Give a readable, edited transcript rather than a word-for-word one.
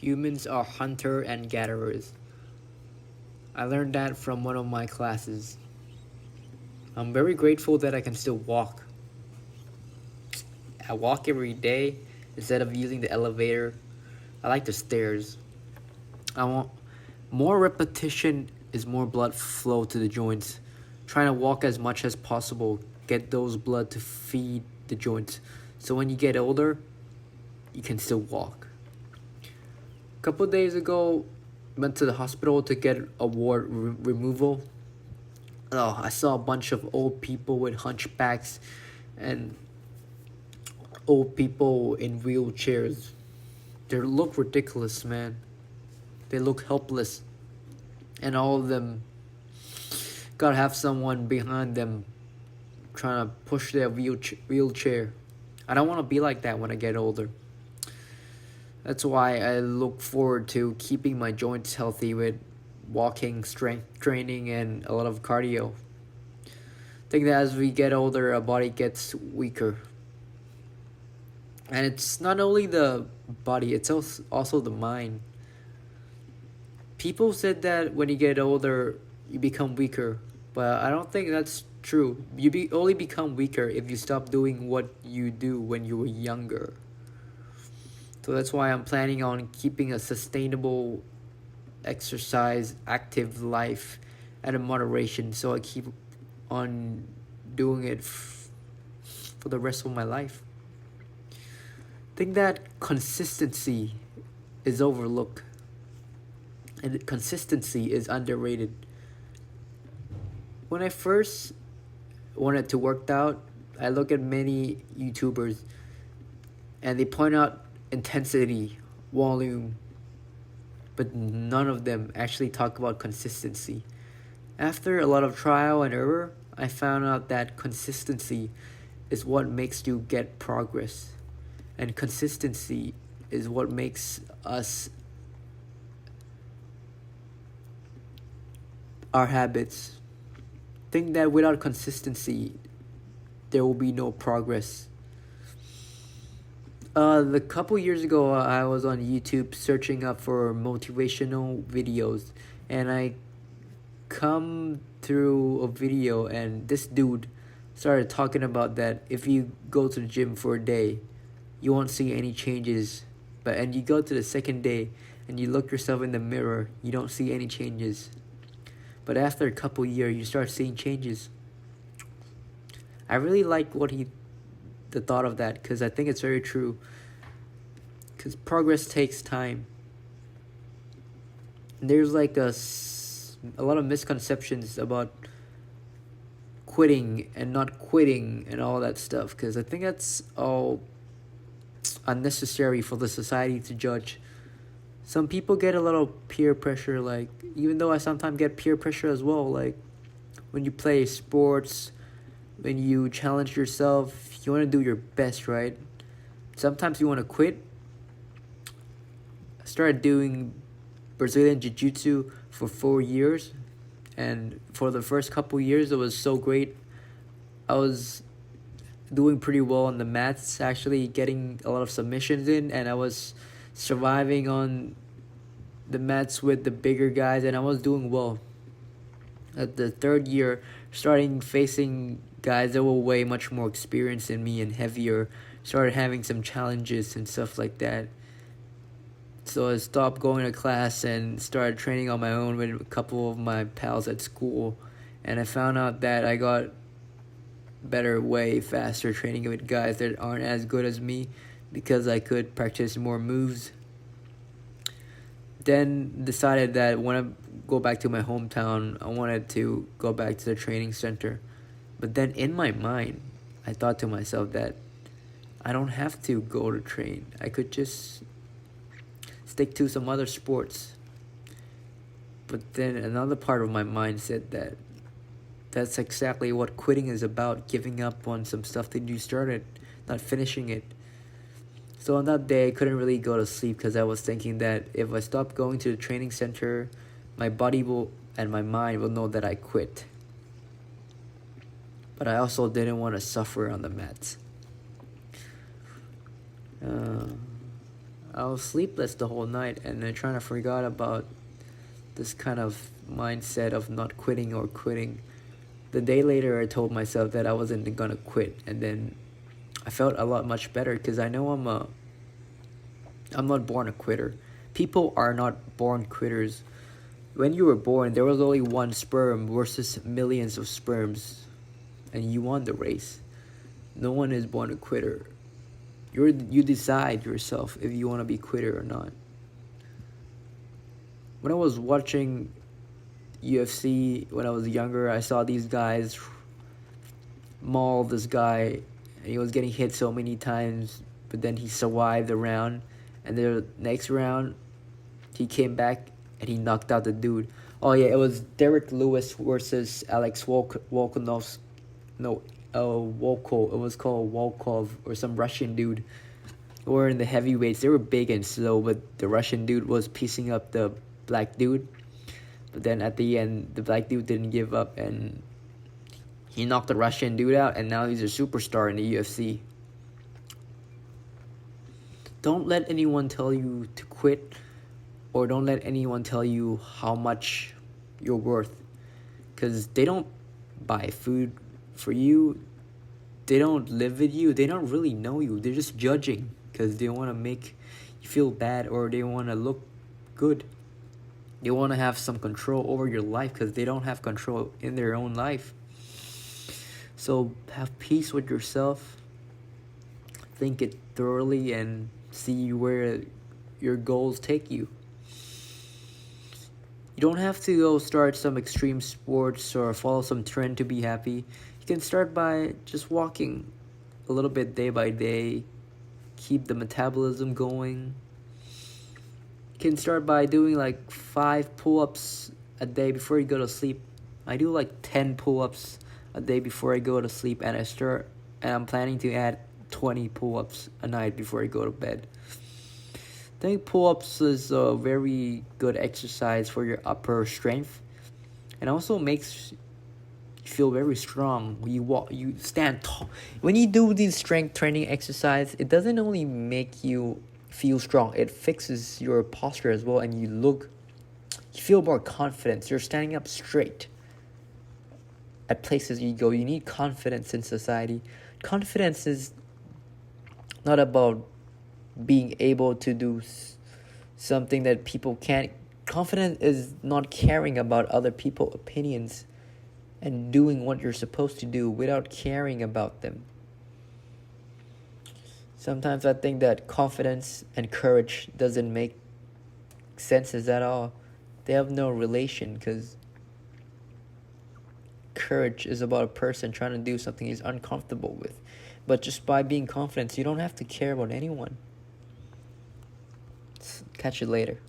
Humans are hunter and gatherers. I learned that from one of my classes. I'm very grateful that I can still walk. I walk every day instead of using the elevator. I like the stairs. I want more repetition is more blood flow to the joints. Trying to walk as much as possible, get those blood to feed the joints. So when you get older, you can still walk. A couple days ago, went to the hospital to get a wart removal. Oh, I saw a bunch of old people with hunchbacks and old people in wheelchairs. They look ridiculous, man. They look helpless. And all of them gotta have someone behind them trying to push their wheelchair. I don't want to be like that when I get older. That's why I look forward to keeping my joints healthy with walking, strength training, and a lot of cardio. I think that as we get older, our body gets weaker. And it's not only the body, it's also the mind. People said that when you get older, you become weaker, but I don't think that's true. Only become weaker if you stop doing what you do when you were younger. So that's why I'm planning on keeping a sustainable exercise, active life at a moderation. So I keep on doing it for the rest of my life. I think that consistency is overlooked. And consistency is underrated. When I first wanted to work out, I look at many YouTubers and they point out intensity, volume, but none of them actually talk about consistency. After a lot of trial and error, I found out that consistency is what makes you get progress. And consistency is what makes us our habits. Think that without consistency, there will be no progress. The couple years ago, I was on YouTube searching up for motivational videos, and I come through a video, and this dude started talking about that if you go to the gym for a day, you won't see any changes, and you go to the second day and you look yourself in the mirror, you don't see any changes. But after a couple years, you start seeing changes. I really like the thought of that, because I think it's very true. Because progress takes time. And there's like a lot of misconceptions about quitting and not quitting and all that stuff. Because I think that's all unnecessary for the society to judge. Some people get a little peer pressure, like, even though I sometimes get peer pressure as well, like, when you play sports, when you challenge yourself, you want to do your best, right? Sometimes you want to quit. I started doing Brazilian Jiu-Jitsu for 4 years, and for the first couple years, it was so great. I was doing pretty well on the mats, actually getting a lot of submissions in, and I was surviving on the mats with the bigger guys, and I was doing well. At the third year, starting facing guys that were way much more experienced than me and heavier, started having some challenges and stuff like that. So I stopped going to class and started training on my own with a couple of my pals at school, and I found out that I got better way faster training with guys that aren't as good as me, because I could practice more moves. Then decided that when I go back to my hometown, I wanted to go back to the training center. But then in my mind, I thought to myself that I don't have to go to train. I could just stick to some other sports. But then another part of my mind said that that's exactly what quitting is about, giving up on some stuff that you started, not finishing it. So on that day, I couldn't really go to sleep because I was thinking that if I stop going to the training center, my body will and my mind will know that I quit. But I also didn't want to suffer on the mats. I was sleepless the whole night, and I trying to forget about this kind of mindset of not quitting or quitting. The day later, I told myself that I wasn't gonna quit, and then I felt a lot much better because I know I'm not born a quitter. People are not born quitters. When you were born, there was only one sperm versus millions of sperms, and you won the race. No one is born a quitter. You decide yourself if you want to be a quitter or not. When I was watching UFC when I was younger, I saw these guys maul this guy, and he was getting hit so many times, but then he survived the round, and the next round, he came back and he knocked out the dude. Oh yeah, it was Derek Lewis versus Alex Volkanovski. No, Volkov. It was called Volkov or some Russian dude. Or in the heavyweights, they were big and slow, but the Russian dude was piecing up the black dude. But then at the end, the black dude didn't give up, and he knocked the Russian dude out, and now he's a superstar in the UFC. Don't let anyone tell you to quit, or don't let anyone tell you how much you're worth, because they don't buy food for you, they don't live with you, they don't really know you, they're just judging because they want to make you feel bad, or they want to look good. They want to have some control over your life because they don't have control in their own life. So have peace with yourself, think it thoroughly, and see where your goals take you. You don't have to go start some extreme sports or follow some trend to be happy. You can start by just walking a little bit day by day, keep the metabolism going. You can start by doing like 5 pull-ups a day before you go to sleep. I do like 10 pull-ups a day before I go to sleep, and I'm planning to add 20 pull-ups a night before I go to bed. I think pull-ups is a very good exercise for your upper strength, and also makes you feel very strong. When you walk, you stand tall. When you do these strength training exercise, it doesn't only make you feel strong, it fixes your posture as well, and you feel more confident. You're standing up straight. At places you go, you need confidence in society. Confidence is not about being able to do something that people can't. Confidence is not caring about other people's opinions and doing what you're supposed to do without caring about them. Sometimes I think that confidence and courage doesn't make sense at all. They have no relation, because courage is about a person trying to do something he's uncomfortable with. But just by being confident, you don't have to care about anyone. Catch you later.